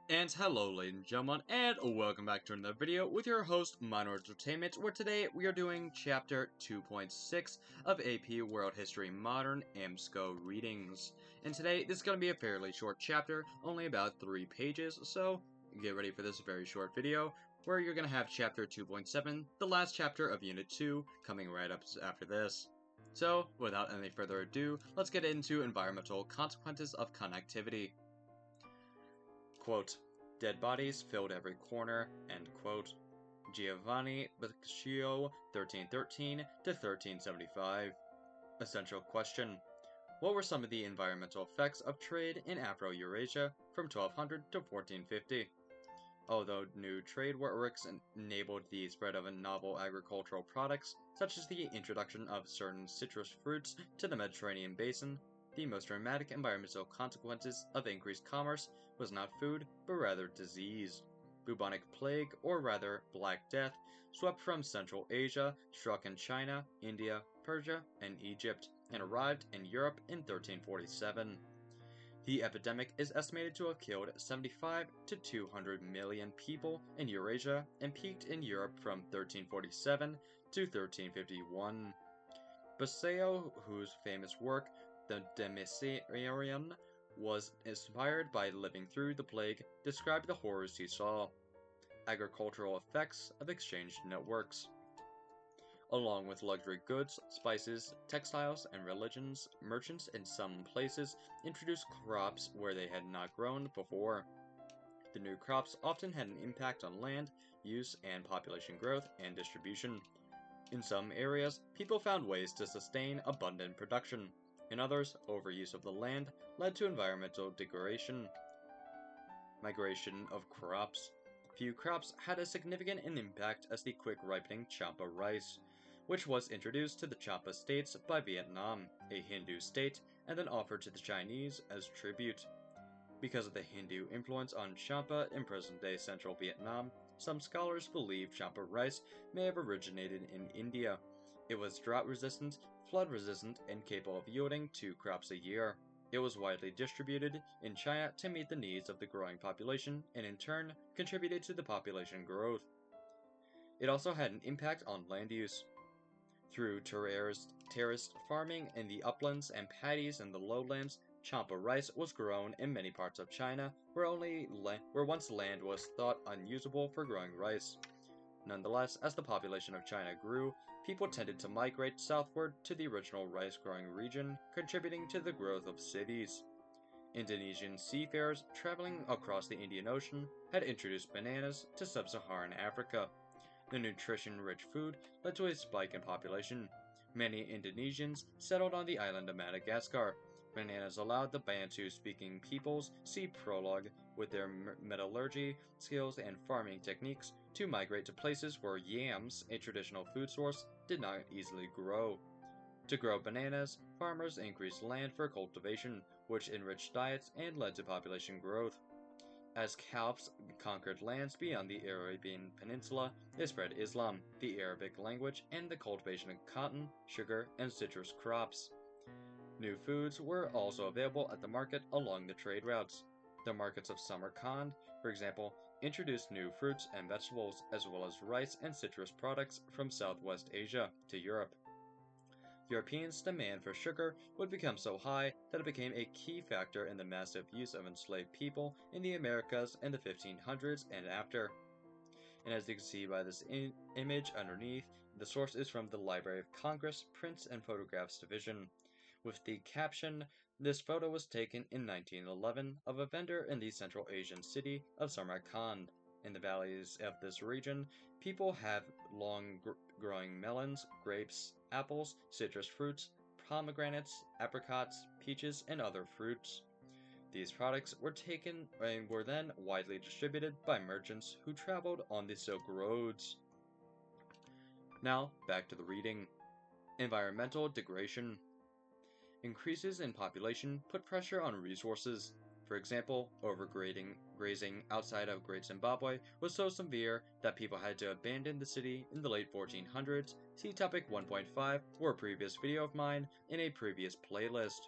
And hello ladies and gentlemen, and welcome back to another video with your host, Minor Entertainment, where today we are doing Chapter 2.6 of AP World History Modern AMSCO Readings. And today, this is going to be a fairly short chapter, only about 3 pages, so get ready for this very short video, where you're going to have Chapter 2.7, the last chapter of Unit 2, coming right up after this. So, without any further ado, let's get into environmental consequences of connectivity. Quote, dead bodies filled every corner, end quote. Giovanni Boccaccio, 1313 to 1375. Essential question. What were some of the environmental effects of trade in Afro-Eurasia from 1200 to 1450? Although new trade routes enabled the spread of novel agricultural products, such as the introduction of certain citrus fruits to the Mediterranean basin, the most dramatic environmental consequences of increased commerce was not food, but rather disease. Bubonic plague, or rather Black Death, swept from Central Asia, struck in China, India, Persia, and Egypt, and arrived in Europe in 1347. The epidemic is estimated to have killed 75 to 200 million people in Eurasia and peaked in Europe from 1347 to 1351. Boccaccio, whose famous work, The Demisarium, was inspired by living through the plague, described the horrors he saw. Agricultural effects of exchange networks. Along with luxury goods, spices, textiles, and religions, merchants in some places introduced crops where they had not grown before. The new crops often had an impact on land use and population growth and distribution. In some areas, people found ways to sustain abundant production. In others, overuse of the land led to environmental degradation. Migration of crops. Few crops had as significant an impact as the quick-ripening Champa rice, which was introduced to the Champa states by Vietnam, a Hindu state, and then offered to the Chinese as tribute. Because of the Hindu influence on Champa in present-day central Vietnam, some scholars believe Champa rice may have originated in India. It was drought-resistant, flood-resistant, and capable of yielding 2 crops a year. It was widely distributed in China to meet the needs of the growing population and in turn contributed to the population growth. It also had an impact on land use. Through terraced farming in the uplands and paddies in the lowlands, Champa rice was grown in many parts of China where once land was thought unusable for growing rice. Nonetheless, as the population of China grew, people tended to migrate southward to the original rice-growing region, contributing to the growth of cities. Indonesian seafarers traveling across the Indian Ocean had introduced bananas to sub-Saharan Africa. The nutrition-rich food led to a spike in population. Many Indonesians settled on the island of Madagascar. Bananas allowed the Bantu-speaking peoples see prologue with their metallurgy skills and farming techniques to migrate to places where yams, a traditional food source, did not easily grow. To grow bananas, farmers increased land for cultivation, which enriched diets and led to population growth. As Caliphs conquered lands beyond the Arabian Peninsula, they spread Islam, the Arabic language, and the cultivation of cotton, sugar, and citrus crops. New foods were also available at the market along the trade routes. The markets of Samarkand, for example, introduced new fruits and vegetables, as well as rice and citrus products from Southwest Asia to Europe. Europeans' demand for sugar would become so high that it became a key factor in the massive use of enslaved people in the Americas in the 1500s and after. And as you can see by this image underneath, the source is from the Library of Congress Prints and Photographs Division. With the caption, "This photo was taken in 1911 of a vendor in the Central Asian city of Samarkand. In the valleys of this region, people have long-growing melons, grapes, apples, citrus fruits, pomegranates, apricots, peaches, and other fruits. These products were taken and were then widely distributed by merchants who traveled on the Silk Roads." Now, back to the reading. Environmental degradation. Increases in population put pressure on resources. For example, overgrazing outside of Great Zimbabwe was so severe that people had to abandon the city in the late 1400s. See topic 1.5 or a previous video of mine in a previous playlist.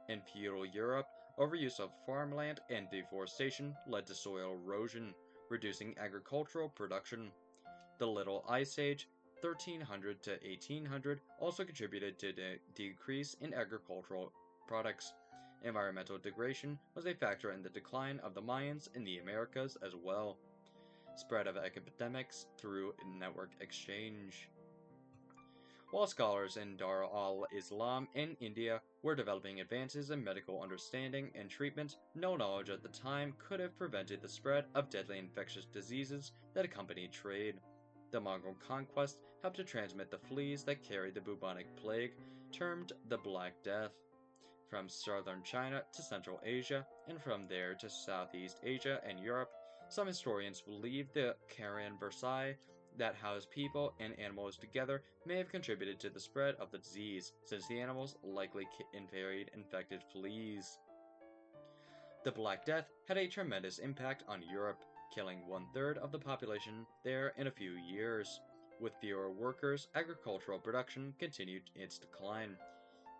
In feudal Europe, Overuse of farmland and deforestation led to soil erosion, reducing agricultural production. The Little Ice Age, 1300 to 1800, also contributed to the decrease in agricultural products. Environmental degradation was a factor in the decline of the Mayans in the Americas as well. Spread of epidemics through network exchange. While scholars in Dar al-Islam in India were developing advances in medical understanding and treatment, no knowledge at the time could have prevented the spread of deadly infectious diseases that accompanied trade. The Mongol conquest helped to transmit the fleas that carried the bubonic plague, termed the Black Death, from southern China to Central Asia, and from there to Southeast Asia and Europe. Some historians believe the Versailles that housed people and animals together may have contributed to the spread of the disease, since the animals likely carried infected fleas. The Black Death had a tremendous impact on Europe, killing 1/3 of the population there in a few years. With fewer workers, agricultural production continued its decline.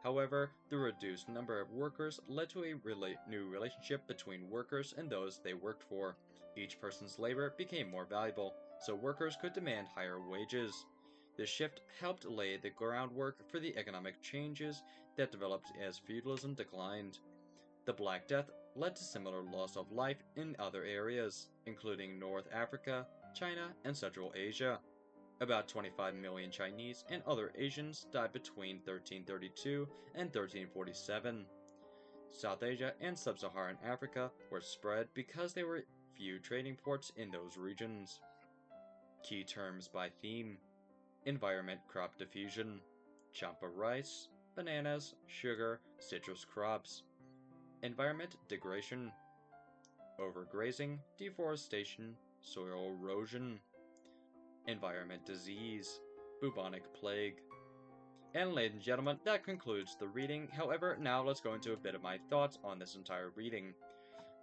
However, the reduced number of workers led to a new relationship between workers and those they worked for. Each person's labor became more valuable, so workers could demand higher wages. This shift helped lay the groundwork for the economic changes that developed as feudalism declined. The Black Death led to similar loss of life in other areas, including North Africa, China, and Central Asia. About 25 million Chinese and other Asians died between 1332 and 1347. South Asia and Sub-Saharan Africa were spread because there were few trading ports in those regions. Key terms by theme: environment, crop diffusion, champa rice, bananas, sugar, citrus crops. Environment degradation, overgrazing, deforestation, soil erosion. Environment disease, bubonic plague. And ladies and gentlemen, that concludes the reading. However, now let's go into a bit of my thoughts on this entire reading.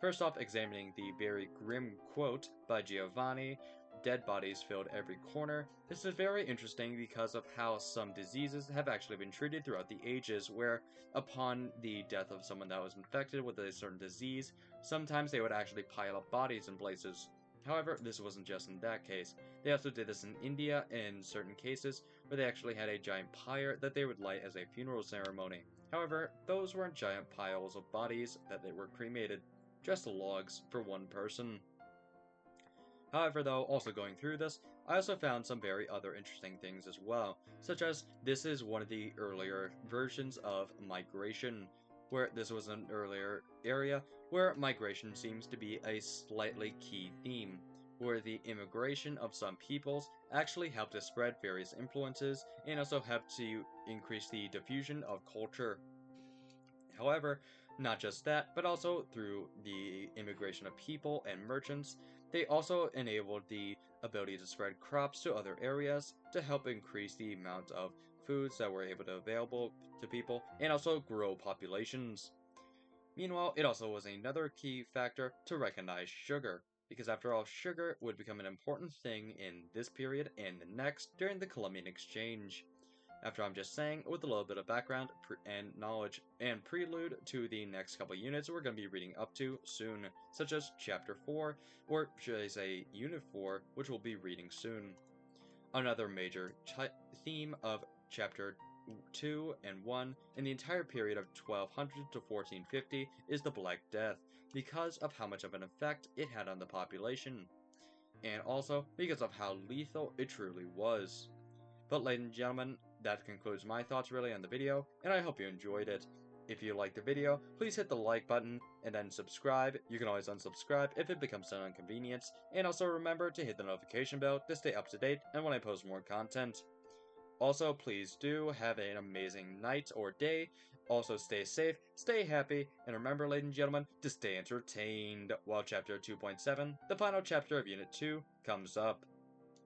First off, examining the very grim quote by Giovanni, "Dead bodies filled every corner." This is very interesting because of how some diseases have actually been treated throughout the ages, where upon the death of someone that was infected with a certain disease, sometimes they would actually pile up bodies in places. However, this wasn't just in that case. They also did this in India in certain cases, where they actually had a giant pyre that they would light as a funeral ceremony. However, those weren't giant piles of bodies that they were cremated, just logs for one person. However, though, also going through this, I also found some very other interesting things as well, such as this is one of the earlier versions of migration, where this was an earlier area where migration seems to be a slightly key theme, where the immigration of some peoples actually helped to spread various influences and also helped to increase the diffusion of culture. However, not just that, but also through the immigration of people and merchants, they also enabled the ability to spread crops to other areas to help increase the amount of foods that were able to available to people and also grow populations. Meanwhile, it also was another key factor to recognize sugar, because after all, sugar would become an important thing in this period and the next during the Columbian Exchange. After I'm just saying, with a little bit of background and knowledge and prelude to the next couple units we're going to be reading up to soon, such as Chapter 4, or should I say Unit 4, which we'll be reading soon. Another major theme of Chapter 2 and 1 in the entire period of 1200 to 1450 is the Black Death, because of how much of an effect it had on the population, and also because of how lethal it truly was. But ladies and gentlemen, that concludes my thoughts really on the video, and I hope you enjoyed it. If you liked the video, please hit the like button, and then subscribe. You can always unsubscribe if it becomes an inconvenience, and also remember to hit the notification bell to stay up to date and when I post more content. Also, please do have an amazing night or day. Also, stay safe, stay happy, and remember, ladies and gentlemen, to stay entertained while Chapter 2.7, the final chapter of Unit 2, comes up.